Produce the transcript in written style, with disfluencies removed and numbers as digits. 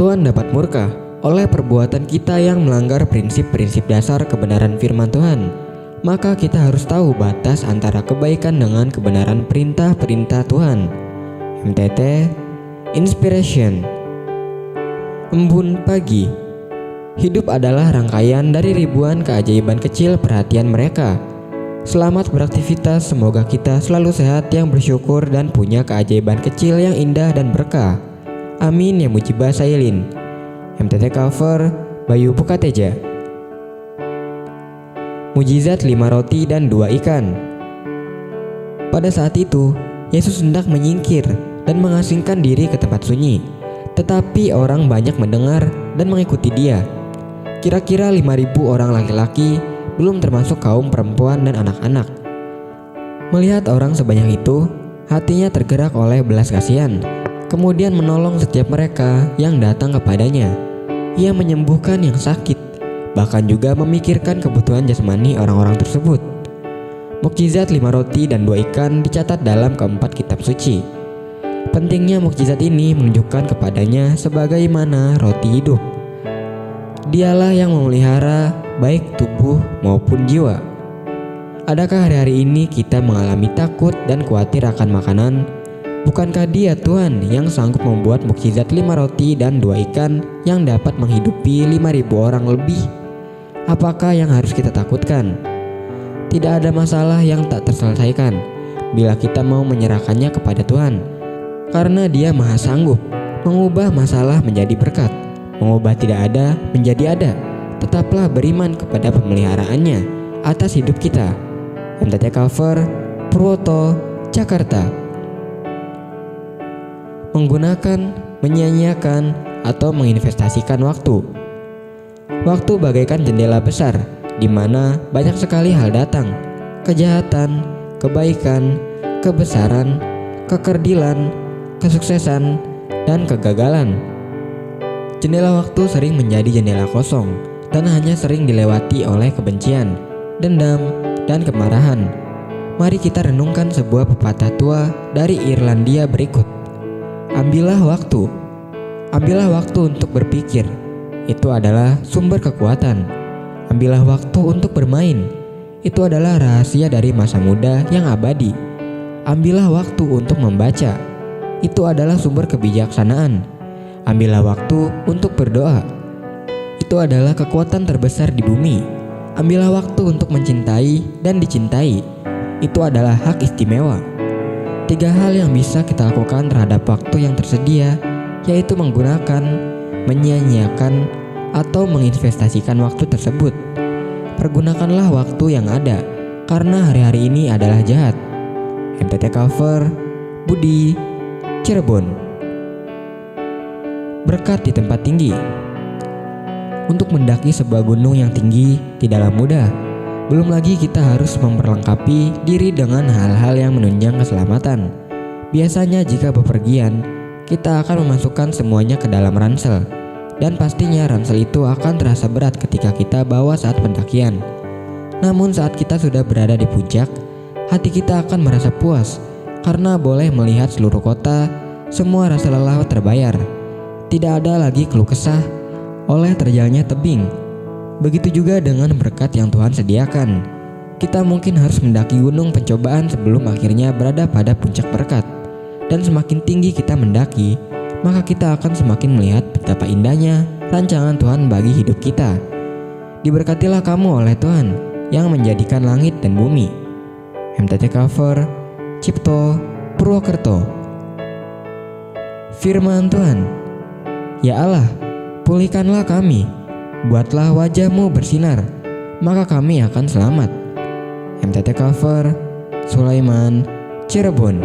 Tuhan dapat murka oleh perbuatan kita yang melanggar prinsip-prinsip dasar kebenaran firman Tuhan. Maka kita harus tahu batas antara kebaikan dengan kebenaran perintah-perintah Tuhan. MTT Inspiration. Embun pagi. Hidup adalah rangkaian dari ribuan keajaiban kecil perhatian mereka. Selamat beraktivitas, semoga kita selalu sehat, yang bersyukur dan punya keajaiban kecil yang indah dan berkah. Amin ya mujibah sailin. MTT cover Bayu Pukateja. Mujizat 5 roti dan 2 ikan. Pada saat itu, Yesus hendak menyingkir dan mengasingkan diri ke tempat sunyi. Tetapi orang banyak mendengar dan mengikuti dia. Kira-kira 5.000 orang laki-laki, belum termasuk kaum perempuan dan anak-anak. Melihat orang sebanyak itu, hatinya tergerak oleh belas kasihan. Kemudian menolong setiap mereka yang datang kepadanya. Ia menyembuhkan yang sakit, bahkan juga memikirkan kebutuhan jasmani orang-orang tersebut. Mukjizat 5 roti dan 2 ikan dicatat dalam keempat kitab suci. Pentingnya mukjizat ini menunjukkan kepadanya sebagaimana roti hidup. Dialah yang memelihara baik tubuh maupun jiwa. Adakah hari-hari ini kita mengalami takut dan khawatir akan makanan? Bukankah Dia Tuhan yang sanggup membuat mukjizat 5 roti dan 2 ikan yang dapat menghidupi 5.000 orang lebih? Apakah yang harus kita takutkan? Tidak ada masalah yang tak terselesaikan bila kita mau menyerahkannya kepada Tuhan. Karena Dia maha sanggup mengubah masalah menjadi berkat, mengubah tidak ada menjadi ada. Tetaplah beriman kepada pemeliharaannya atas hidup kita. MTT cover Purwoto, Jakarta. Menggunakan, menyia-nyiakan, atau menginvestasikan waktu. Waktu bagaikan jendela besar di mana banyak sekali hal datang. Kejahatan, kebaikan, kebesaran, kekerdilan, kesuksesan, dan kegagalan. Jendela waktu sering menjadi jendela kosong dan hanya sering dilewati oleh kebencian, dendam, dan kemarahan. Mari kita renungkan sebuah pepatah tua dari Irlandia berikut. Ambillah waktu. Ambillah waktu untuk berpikir. Itu adalah sumber kekuatan. Ambillah waktu untuk bermain. Itu adalah rahasia dari masa muda yang abadi. Ambillah waktu untuk membaca. Itu adalah sumber kebijaksanaan. Ambillah waktu untuk berdoa. Itu adalah kekuatan terbesar di bumi. Ambillah waktu untuk mencintai dan dicintai. Itu adalah hak istimewa. 3 hal yang bisa kita lakukan terhadap waktu yang tersedia, yaitu menggunakan, menyia-nyiakan, atau menginvestasikan waktu tersebut. Pergunakanlah waktu yang ada, karena hari-hari ini adalah jahat. MTT cover Budi, Cirebon. Berkat di tempat tinggi. Untuk mendaki sebuah gunung yang tinggi tidaklah mudah. Belum lagi kita harus memperlengkapi diri dengan hal-hal yang menunjang keselamatan. Biasanya jika bepergian, kita akan memasukkan semuanya ke dalam ransel. Dan pastinya ransel itu akan terasa berat ketika kita bawa saat pendakian. Namun saat kita sudah berada di puncak, hati kita akan merasa puas karena boleh melihat seluruh kota, semua rasa lelah terbayar. Tidak ada lagi keluh kesah oleh terjalnya tebing. Begitu juga dengan berkat yang Tuhan sediakan. Kita mungkin harus mendaki gunung pencobaan sebelum akhirnya berada pada puncak berkat. Dan semakin tinggi kita mendaki, maka kita akan semakin melihat betapa indahnya rancangan Tuhan bagi hidup kita. Diberkatilah kamu oleh Tuhan yang menjadikan langit dan bumi. MTT cover Cipto, Purwokerto. Firman Tuhan. Ya Allah, pulihkanlah kami. Buatlah wajahmu bersinar, maka kami akan selamat. MTT cover Sulaiman, Cirebon.